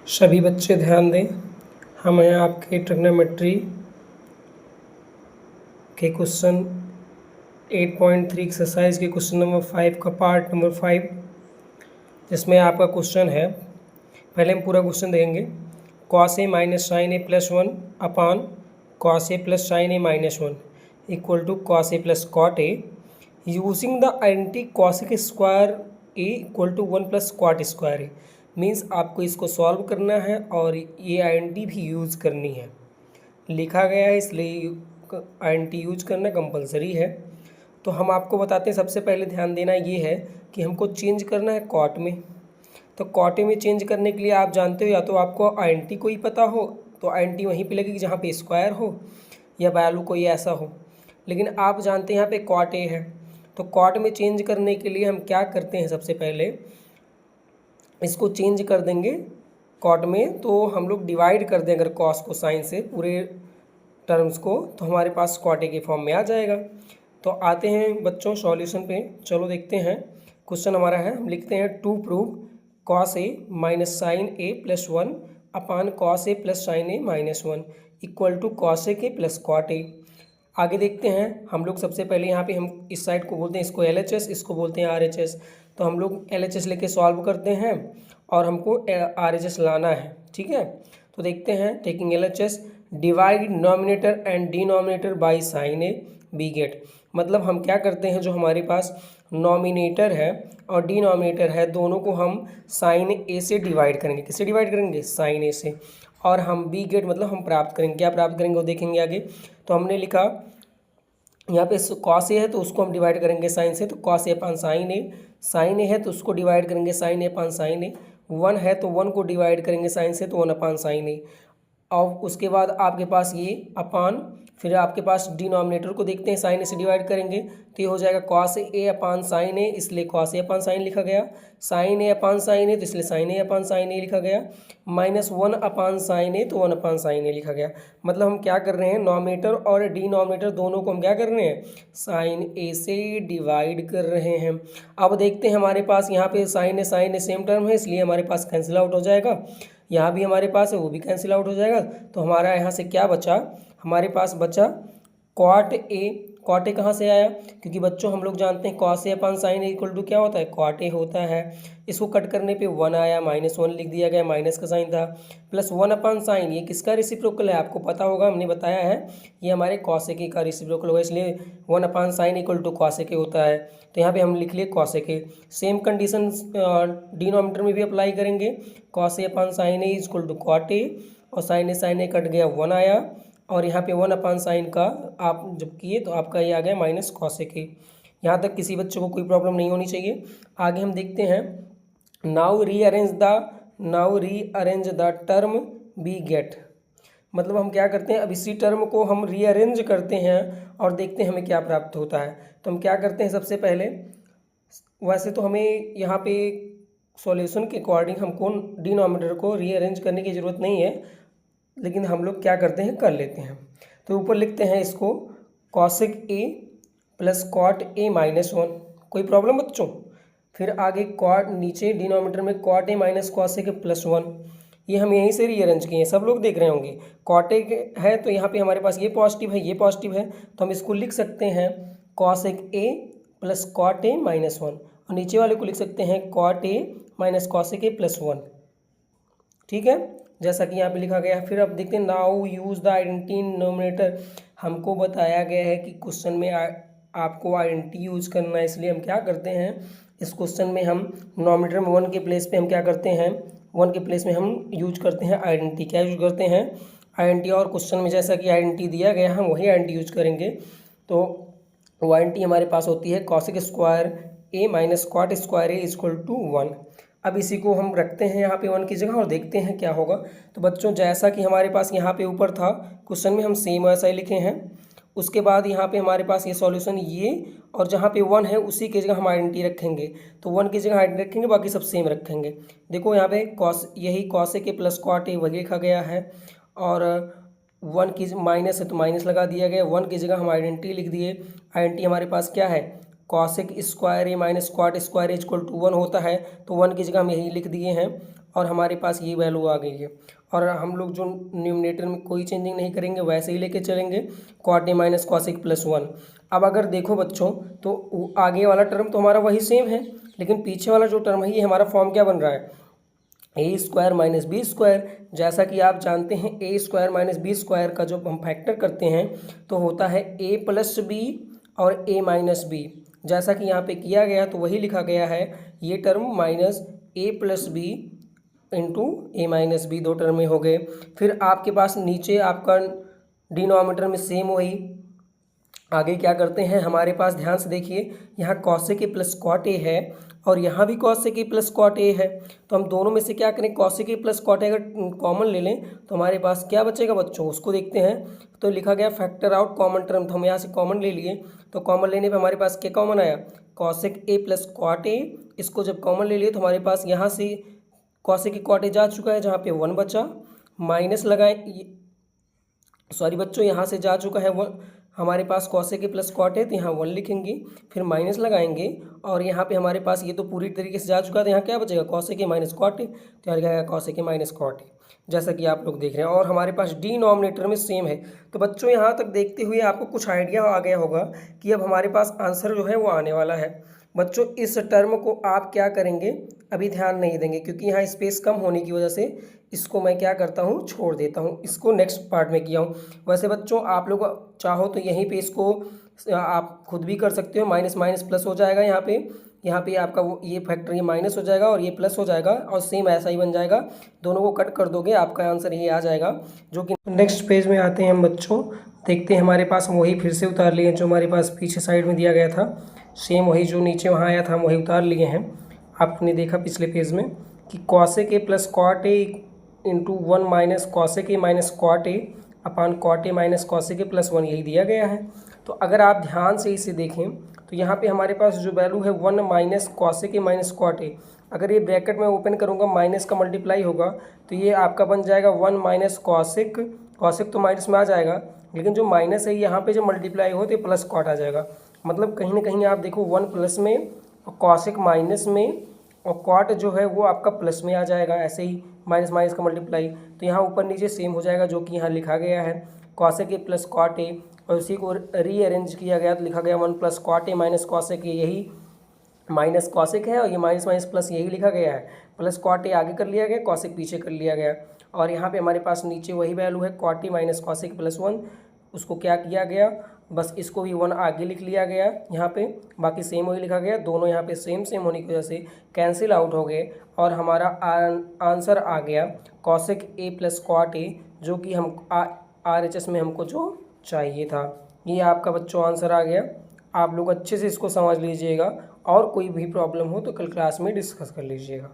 सभी बच्चे ध्यान दें। हम हैं आपके ट्रिग्नोमेट्री के क्वेश्चन 8.3 एक्सरसाइज के क्वेश्चन नंबर 5 का पार्ट नंबर 5, जिसमें आपका क्वेश्चन है। पहले हम पूरा क्वेश्चन देखेंगे। Cos A minus sine A plus 1 upon cos A plus sine A minus 1 equal to cos A plus cot A using the identity cosec square A equal to 1 plus cot square A. Means आपको इसको solve करना है और ये identity भी use करनी है। लिखा गया है इसलिए आइडेंटिटी यूज करना कंपलसरी है। तो हम आपको बताते हैं, सबसे पहले ध्यान देना ये है कि हमको चेंज करना है कॉट में। तो कॉट में चेंज करने के लिए आप जानते हो, या तो आपको आइडेंटिटी कोई पता हो तो आइडेंटिटी वहीं पे लगेगी जहाँ पे स्क्वायर हो या वैल्यू कोई ऐसा हो, लेकिन आप जानते हैं यहाँ पे कॉट ए है। तो कॉट में चेंज करने के लिए हम क्या करते हैं, सबसे पहले इसको चेंज कर देंगे कॉट में। तो हम लोग डिवाइड कर दें अगर कॉस को साइन से पूरे टर्म्स को, तो हमारे पास कॉट ए के फॉर्म में आ जाएगा। तो आते हैं बच्चों सॉल्यूशन पे, चलो देखते हैं। क्वेश्चन हमारा है, हम लिखते हैं to prove cos A minus sine A plus 1 upon cos A plus sine A minus 1 equal to cos A के प्लस कॉट ए। आगे देखते हैं हम लोग। सबसे पहले यहाँ पे हम इस साइड को बोलते हैं, इसको LHS, इसको बोलते हैं RHS। तो हम लोग LHS लेके सॉल्व करते हैं और हमको RHS लाना है, ठीक है। तो देखते हैं, taking LHS divide nominator and denominator by sine A we get. मतलब हम क्या करते हैं, जो हमारे पास नॉमिनेटर है और डिनोमिनेटर है, दोनों को हम साइन ए से डिवाइड करेंगे। किससे डिवाइड करेंगे? साइन ए से। और हम बी गेट मतलब हम प्राप्त करेंगे। क्या प्राप्त करेंगे वो देखेंगे आगे। तो हमने लिखा यहाँ पे कॉस ए है तो उसको हम डिवाइड करेंगे साइन से, तो cos A upon sine A. Sign ए है तो उसको डिवाइड करेंगे साइन ए अपान साइन ए। 1 है तो 1 को डिवाइड करेंगे साइन से, तो 1 अपान साइन ए। और उसके बाद आपके पास ये अपान, फिर आपके पास डिनोमिनेटर को देखते हैं, साइन ए से डिवाइड करेंगे तो ये हो जाएगा कॉस ए अपान साइन ए, इसलिए कॉस ए अपान साइन लिखा गया। साइन ए अपान साइन ए तो इसलिए साइन ए अपान साइन ए लिखा गया। माइनस 1 अपान साइन ए तो 1 अपान साइन ए लिखा गया। मतलब हम क्या कर रहे हैं, नॉमिनेटर और डिनोमिनेटर दोनों को हम क्या कर रहे हैं, साइन ए से डिवाइड कर रहे हैं। अब देखते हैं हमारे पास यहाँ पे साइन ए सेम टर्म है, इसलिए हमारे पास कैंसिल आउट हो जाएगा। यहाँ भी हमारे पास है, वो भी कैंसिल आउट हो जाएगा। तो हमारा यहाँ से क्या बचा, हमारे पास बचा कॉट ए। कॉट ए कहाँ से आया, क्योंकि बच्चों हम लोग जानते हैं cos A upon sine A equal to क्या होता है, कॉट ए होता है। इसको कट करने पे 1 आया, -1 लिख दिया गया, माइनस का साइन था। प्लस 1 अपान साइन, ये किसका रेसिप्रोकल है आपको पता होगा, हमने बताया है ये हमारे कॉस ए के का रेसिप्रोकल होगा, इसलिए 1 upon sine equal to cos A के होता है। तो यहाँ पे हम लिख लिए कॉस ए के। सेम कंडीशन डिनोमिनेटर में भी अप्लाई करेंगे। Cos A upon sine A equal to cot A, और साइन ए कट गया, 1 आया। और यहाँ पे 1 अपान साइन का आप जब किए तो आपका ये आ गया माइनस कॉस ए के। यहाँ तक किसी बच्चों को कोई प्रॉब्लम नहीं होनी चाहिए। आगे हम देखते हैं, now rearrange the term b get. मतलब हम क्या करते हैं, अब इसी टर्म को हम रीअरेंज करते हैं और देखते हैं हमें क्या प्राप्त होता है। तो हम क्या करते हैं, सबसे पहले वैसे तो हमें यहाँ पे सॉल्यूशन के अकॉर्डिंग हमको डिनोमिनेटर को रीअरेंज करने की ज़रूरत नहीं है, लेकिन हम लोग क्या करते हैं, कर लेते हैं। तो ऊपर लिखते हैं इसको cosec A plus cot A minus 1। कोई प्रॉब्लम बच्चों? फिर आगे कॉट, नीचे डिनोमिनेटर में cot A minus cosec plus 1। ये हम यहीं से रीअरेंज किए हैं, सब लोग देख रहे होंगे। कॉट ए है तो यहाँ पे हमारे पास ये पॉजिटिव है, ये पॉजिटिव है, तो हम इसको लिख सकते हैं cosec A plus cot A minus 1, और नीचे वाले को लिख सकते हैं cot A minus cosec A plus 1। ठीक है, जैसा कि यहाँ पे लिखा गया है। फिर अब देखते हैं, now use the identity nominator. हमको बताया गया है कि क्वेश्चन में आपको आइडेंटिटी यूज़ करना है, इसलिए हम क्या करते हैं, इस क्वेश्चन में हम नोमिनेटर में 1 के प्लेस पे हम क्या करते हैं, 1 के प्लेस में हम यूज करते हैं आइडेंटिटी। क्या यूज करते हैं, आइडेंटिटी। और क्वेश्चन में जैसा कि आइडेंटिटी दिया गया हम वही आइडेंटिटी यूज करेंगे। तो वो आइडेंटिटी हमारे पास होती है cosec square A minus cot square A equal to 1। अब इसी को हम रखते हैं यहाँ पे 1 की जगह और देखते हैं क्या होगा। तो बच्चों जैसा कि हमारे पास यहाँ पे ऊपर था क्वेश्चन में, हम सेम वैसा ही लिखे हैं। उसके बाद यहाँ पे हमारे पास ये सॉल्यूशन ये, और जहाँ पे 1 है उसी की जगह हम आइडेंटिटी रखेंगे। तो 1 की जगह आइडेंटिटी रखेंगे, बाकी सब सेम रखेंगे। देखो यहाँ पे यही कॉसेक के प्लस कॉट ए वही लिखा गया है, और 1 की माइनस है तो माइनस लगा दिया गया। 1 की जगह हम आइडेंटिटी लिख दिए। आइडेंटिटी हमारे पास क्या है, cosec square A minus cot square equal to 1 होता है, तो 1 की जगह हम यही लिख दिए हैं। और हमारे पास ये वैल्यू आ गई है। और हम लोग जो न्यूमरेटर में कोई चेंजिंग नहीं करेंगे, वैसे ही लेके चलेंगे cot A minus cosec plus 1। अब अगर देखो बच्चों तो आगे वाला टर्म तो हमारा वही सेम है, लेकिन पीछे वाला जो टर्म है ये हमारा फॉर्म क्या बन रहा है, ए स्क्वायर माइनस बी स्क्वायर। जैसा कि आप जानते हैं ए स्क्वायर माइनस बी स्क्वायर का जब हम फैक्टर करते हैं तो होता है ए प्लस बी और ए माइनस बी। जैसा कि यहाँ पे किया गया तो वही लिखा गया है, ये टर्म माइनस ए प्लस बी इंटू ए माइनस बी, दो टर्म में हो गए। फिर आपके पास नीचे आपका डिनोमिनेटर में सेम वही आगे क्या करते हैं, हमारे पास ध्यान से देखिए यहाँ cosec A plus cot A है और यहाँ भी cosec A plus cot A है। तो हम दोनों में से क्या करें, cosec A plus cot A अगर कॉमन ले लें तो हमारे पास क्या बचेगा बच्चों, उसको देखते हैं। तो लिखा गया फैक्टर आउट कॉमन टर्म, तो हम यहाँ से कॉमन ले लिए। तो कॉमन लेने पे हमारे पास क्या कॉमन आया, cosec A plus cot A. इसको जब कॉमन ले लिए तो हमारे पास यहाँ से कॉसेक ए कॉट ए जा चुका है, जहाँ पे 1 बचा, माइनस लगाए, सॉरी बच्चों यहाँ से जा चुका है 1, हमारे पास कॉसेक ए प्लस कॉट है तो यहाँ 1 लिखेंगे, फिर माइनस लगाएंगे और यहाँ पे हमारे पास ये तो पूरी तरीके से जा चुका था, यहाँ क्या बचेगा cosec A minus cot A, तो यहाँ लिखा cosec A minus cot A, जैसा कि आप लोग देख रहे हैं। और हमारे पास डिनोमिनेटर में सेम है। तो बच्चों यहाँ तक देखते हुए आपको कुछ आइडिया आ गया होगा कि अब हमारे पास आंसर जो है वो आने वाला है। बच्चों इस टर्म को आप क्या करेंगे, अभी ध्यान नहीं देंगे क्योंकि यहाँ स्पेस कम होने की वजह से इसको मैं क्या करता हूँ, छोड़ देता हूँ, इसको नेक्स्ट पार्ट में किया हूँ। वैसे बच्चों आप लोग चाहो तो यहीं पे इसको आप खुद भी कर सकते हो, माइनस माइनस प्लस हो जाएगा, यहाँ पे आपका वो ये फैक्टर ये माइनस हो जाएगा और ये प्लस हो जाएगा और सेम ऐसा ही बन जाएगा, दोनों को कट कर दोगे आपका आंसर ये आ जाएगा। जो कि नेक्स्ट पेज में आते हैं हम बच्चों, देखते हैं हमारे पास वही फिर से उतार लिए जो हमारे पास पीछे साइड में दिया गया था, सेम वही जो नीचे वहाँ आया था हम वही उतार लिए हैं। आपने देखा पिछले पेज में कि cosec A plus cot A into 1 minus cosec A minus cot A upon cot A minus cosec A plus 1 यही दिया गया है। तो अगर आप ध्यान से इसे देखें तो यहाँ पे हमारे पास जो वैल्यू है 1 minus cosec A minus cot A, अगर ये ब्रैकेट में ओपन करूँगा माइनस का मल्टीप्लाई होगा तो ये आपका बन जाएगा 1 माइनस कॉसेक, कॉसेक तो माइनस में आ जाएगा लेकिन जो माइनस है यहाँ पे जो मल्टीप्लाई हो तो प्लस कॉट आ जाएगा। मतलब कहीं ना कहीं आप देखो 1 प्लस में और कॉसेक माइनस में और कॉट जो है वो आपका प्लस में आ जाएगा, ऐसे ही माइनस माइनस का मल्टीप्लाई, तो यहाँ ऊपर नीचे सेम हो जाएगा जो कि यहाँ लिखा गया है cosec A plus cot A, और उसी को रीअरेंज किया गया तो लिखा गया 1 plus cot A minus cosec A, यही माइनस कॉसेक है और ये माइनस माइनस प्लस यही लिखा गया है, प्लस कॉट ए आगे कर लिया गया, कॉसेक पीछे कर लिया गया। और यहाँ पे हमारे पास नीचे वही वैल्यू है cot A minus cosec plus 1, उसको क्या किया गया, बस इसको भी 1 आगे लिख लिया गया यहाँ पे, बाकी सेम वही लिखा गया, दोनों यहाँ पे सेम सेम होने की वजह से कैंसिल आउट हो गए और हमारा आंसर आ गया cosec A plus cot A, जो कि हम RHS में हमको जो चाहिए था। ये आपका बच्चों आंसर आ गया। आप लोग अच्छे से इसको समझ लीजिएगा और कोई भी प्रॉब्लम हो तो कल क्लास में डिस्कस कर लीजिएगा।